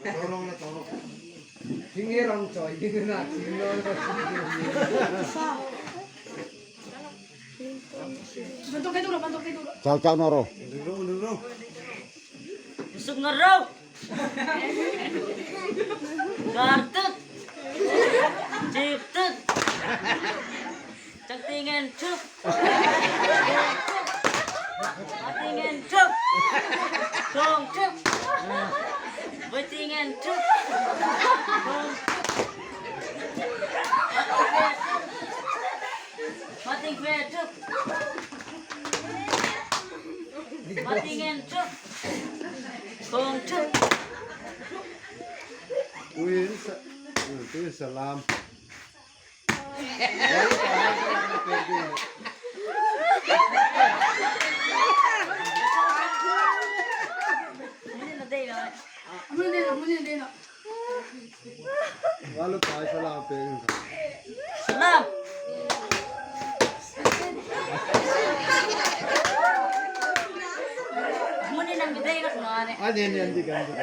Tolong na tolong. Hingirang coy, hindi na. Bantuk kayo dulu, bantuk kayo dulu. Caw noro. Dulu. Busog na raw. Gartut. Ciptut. Cangtingan cup. Matingan cup. Tong cup. Betingan cup. Mating fe cup. Matingan cup. Tong cup. Uy, itu salam. Amunin na. Walau pa salam pengen. Salam. Muna nang biday na kuno ane. Ini ganti.